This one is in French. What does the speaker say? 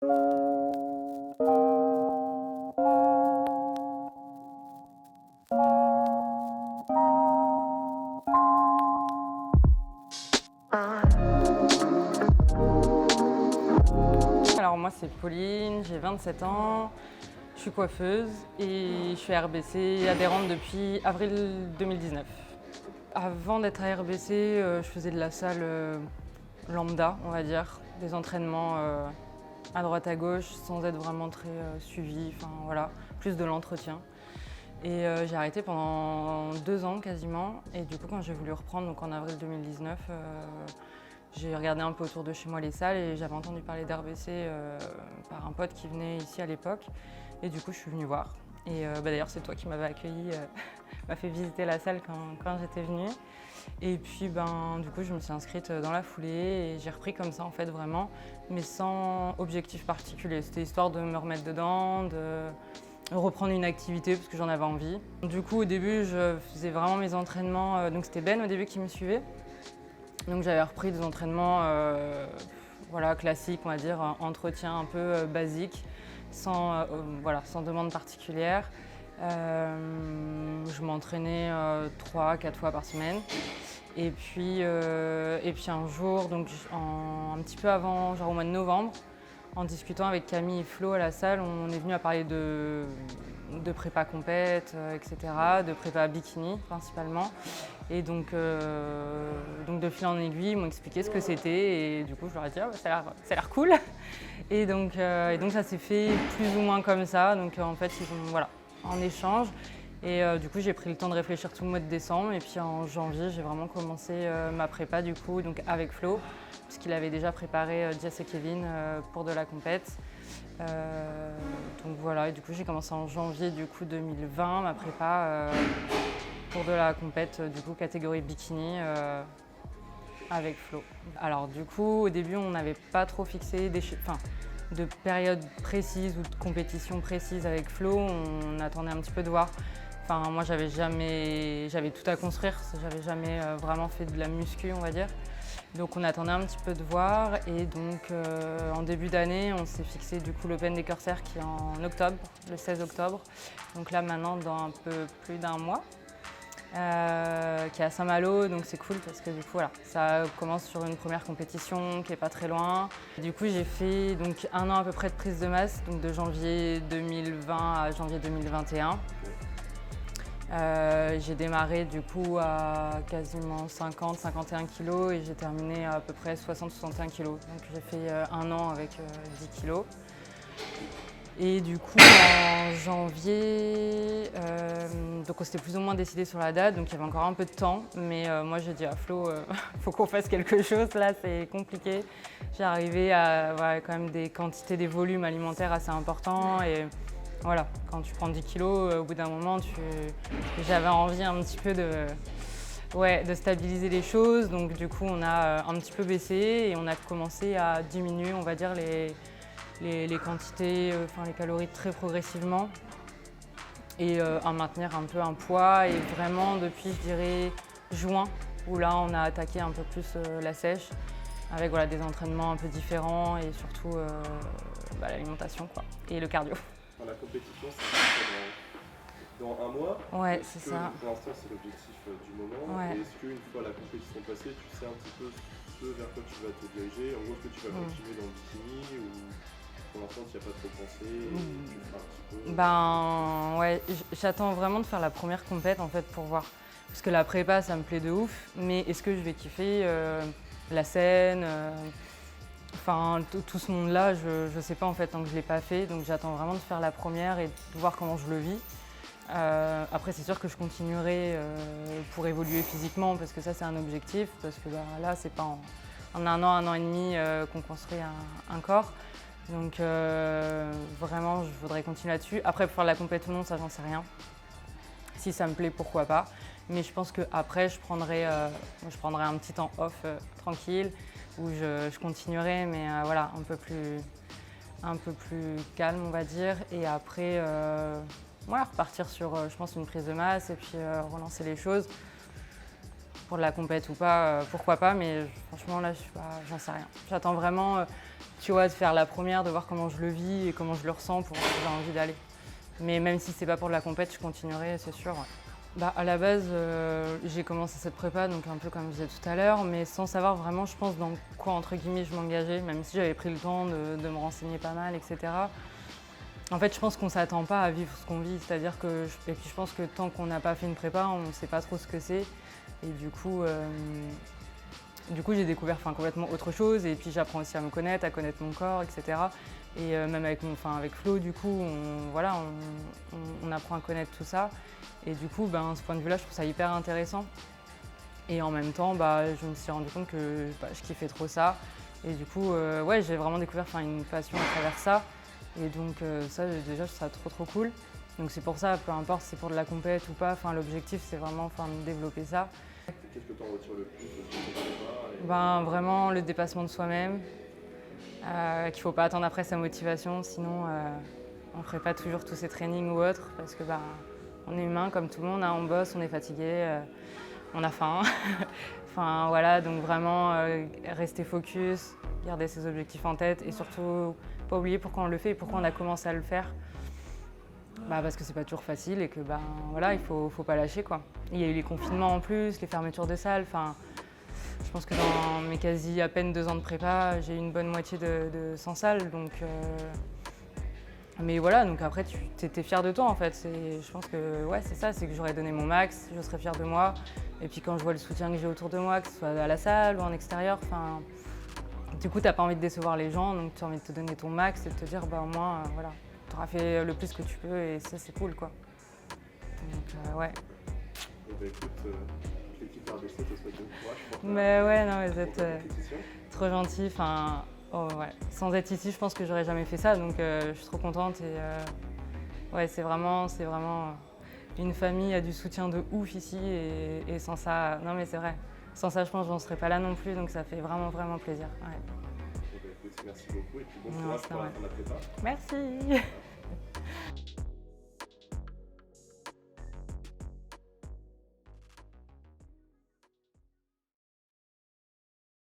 Alors moi c'est Pauline, j'ai 27 ans, je suis coiffeuse et je suis RBC adhérente depuis avril 2019. Avant d'être à RBC, je faisais de la salle lambda, on va dire, des entraînements à droite à gauche sans être vraiment très suivi, enfin voilà, plus de l'entretien. Et j'ai arrêté pendant 2 ans quasiment et du coup quand j'ai voulu reprendre, donc en avril 2019, j'ai regardé un peu autour de chez moi les salles et j'avais entendu parler d'RBC par un pote qui venait ici à l'époque. Et du coup, je suis venue voir. Et d'ailleurs, c'est toi qui m'avais accueillie, m'a fait visiter la salle quand j'étais venue. Et puis, du coup, je me suis inscrite dans la foulée et j'ai repris comme ça, en fait, vraiment, mais sans objectif particulier. C'était histoire de me remettre dedans, de reprendre une activité parce que j'en avais envie. Du coup, au début, je faisais vraiment mes entraînements. Donc, c'était Ben au début qui me suivait. Donc j'avais repris des entraînements classiques, on va dire, entretien un peu basique, sans demande particulière. Je m'entraînais 3-4 fois par semaine. Et puis un jour, donc un petit peu avant, genre au mois de novembre, en discutant avec Camille et Flo à la salle, on est venu à parler de prépa compète, etc., de prépa bikini principalement. Et donc de fil en aiguille, ils m'ont expliqué ce que c'était et du coup je leur ai dit ça a l'air cool. Et donc ça s'est fait plus ou moins comme ça. Donc en fait en échange. Et du coup j'ai pris le temps de réfléchir tout le mois de décembre et puis en janvier j'ai vraiment commencé ma prépa du coup donc avec Flo puisqu'il avait déjà préparé Jess et Kevin pour de la compète. Donc voilà, et du coup j'ai commencé en janvier du coup 2020 ma prépa pour de la compète du coup catégorie bikini avec Flo. Alors du coup au début on n'avait pas trop fixé de période précise ou de compétition précise avec Flo, on attendait un petit peu de voir. Enfin moi j'avais tout à construire, j'avais jamais vraiment fait de la muscu on va dire. Donc on attendait un petit peu de voir et donc en début d'année on s'est fixé du coup l'Open des Corsaires qui est en octobre, le 16 octobre. Donc là maintenant dans un peu plus d'un mois, qui est à Saint-Malo, donc c'est cool parce que du coup voilà, ça commence sur une première compétition qui est pas très loin. Du coup j'ai fait donc 1 an à peu près de prise de masse, donc de janvier 2020 à janvier 2021. J'ai démarré du coup à quasiment 50-51 kg et j'ai terminé à peu près 60-61 kg. Donc j'ai fait 1 an avec 10 kg. Et du coup en janvier, donc on s'était plus ou moins décidé sur la date, donc il y avait encore un peu de temps. Mais moi j'ai dit à Flo, faut qu'on fasse quelque chose, là c'est compliqué. J'ai arrivé à quand même des quantités, des volumes alimentaires assez importants. Et voilà, quand tu prends 10 kilos, au bout d'un moment, j'avais envie un petit peu de stabiliser les choses. Donc du coup, on a un petit peu baissé et on a commencé à diminuer, on va dire, les quantités, les calories très progressivement et à maintenir un peu un poids. Et vraiment, depuis, je dirais, juin, où là, on a attaqué un peu plus la sèche avec des entraînements un peu différents et surtout l'alimentation et le cardio. La compétition, c'est dans 1 mois. Ouais, c'est ça. Pour l'instant, c'est l'objectif du moment. Ouais. Et est-ce qu'une fois la compétition passée, tu sais un petit peu ce vers quoi tu vas te diriger? En gros, est-ce que tu vas continuer dans le bikini ou pour l'instant, tu n'y as pas trop pensé tu feras un petit peu... J'attends vraiment de faire la première compète en fait pour voir. Parce que la prépa, ça me plaît de ouf, mais est-ce que je vais kiffer la scène tout ce monde-là, je sais pas en fait tant que je l'ai pas fait, donc j'attends vraiment de faire la première et de voir comment je le vis. Après c'est sûr que je continuerai pour évoluer physiquement parce que ça c'est un objectif, parce que là c'est pas en 1 an et demi qu'on construit un corps. Donc vraiment je voudrais continuer là-dessus. Après pour faire la compétition ou non, ça j'en sais rien. Si ça me plaît, pourquoi pas. Mais je pense qu'après je prendrai un petit temps off tranquille où je continuerai, mais un peu plus calme, on va dire. Et après, repartir sur, je pense, une prise de masse et puis relancer les choses. Pour de la compète ou pas, pourquoi pas, mais franchement, là, j'en sais rien. J'attends vraiment tu vois, de faire la première, de voir comment je le vis et comment je le ressens pour voir si j'ai envie d'aller. Mais même si c'est pas pour de la compète, je continuerai, c'est sûr. Ouais. Bah, à la base, j'ai commencé cette prépa, donc un peu comme je disais tout à l'heure, mais sans savoir vraiment, je pense, dans quoi, entre guillemets, je m'engageais, même si j'avais pris le temps de me renseigner pas mal, etc. En fait, je pense qu'on ne s'attend pas à vivre ce qu'on vit, c'est-à-dire que, et puis je pense que tant qu'on n'a pas fait une prépa, on ne sait pas trop ce que c'est. Et du coup, j'ai découvert complètement autre chose, et puis j'apprends aussi à me connaître, à connaître mon corps, etc. Et même avec Flo, du coup, on apprend à connaître tout ça. Et du coup, ce point de vue-là, je trouve ça hyper intéressant. Et en même temps, je me suis rendu compte que je kiffais trop ça. Et du coup, j'ai vraiment découvert une passion à travers ça. Et donc ça, déjà, je trouve ça trop cool. Donc c'est pour ça, peu importe si c'est pour de la compète ou pas, l'objectif, c'est vraiment de développer ça. Qu'est-ce que tu en retires le plus de ce prépa? Vraiment le dépassement de soi-même, qu'il ne faut pas attendre après sa motivation, sinon on ne ferait pas toujours tous ces trainings ou autres, parce que on est humain comme tout le monde, hein, on bosse, on est fatigué, on a faim. Voilà, donc vraiment rester focus, garder ses objectifs en tête et surtout pas oublier pourquoi on le fait et pourquoi on a commencé à le faire. Parce que c'est pas toujours facile et que voilà, il faut pas lâcher quoi. Il y a eu les confinements en plus, les fermetures de salles. Je pense que dans mes quasi à peine 2 ans de prépa, j'ai eu une bonne moitié de sans salle. Donc, mais voilà, donc après tu étais fier de toi en fait. Je pense que ouais, c'est ça, c'est que j'aurais donné mon max, je serais fière de moi. Et puis quand je vois le soutien que j'ai autour de moi, que ce soit à la salle ou en extérieur, du coup t'as pas envie de décevoir les gens, donc tu as envie de te donner ton max et de te dire au moins voilà, tu auras fait le plus que tu peux et ça c'est cool quoi. Donc ouais. Écoute, l'équipe RBC te souhaite bon courage pour ta Mais ouais, non, vous êtes compétition. trop gentils. Ouais. Sans être ici, je pense que j'aurais jamais fait ça, donc je suis trop contente et ouais, c'est vraiment une famille a du soutien de ouf ici et sans ça, non mais c'est vrai, sans ça je pense que j'en serais pas là non plus, donc ça fait vraiment plaisir. Ouais. Écoute, merci beaucoup et puis bon courage pour la fin de la prépa. Merci.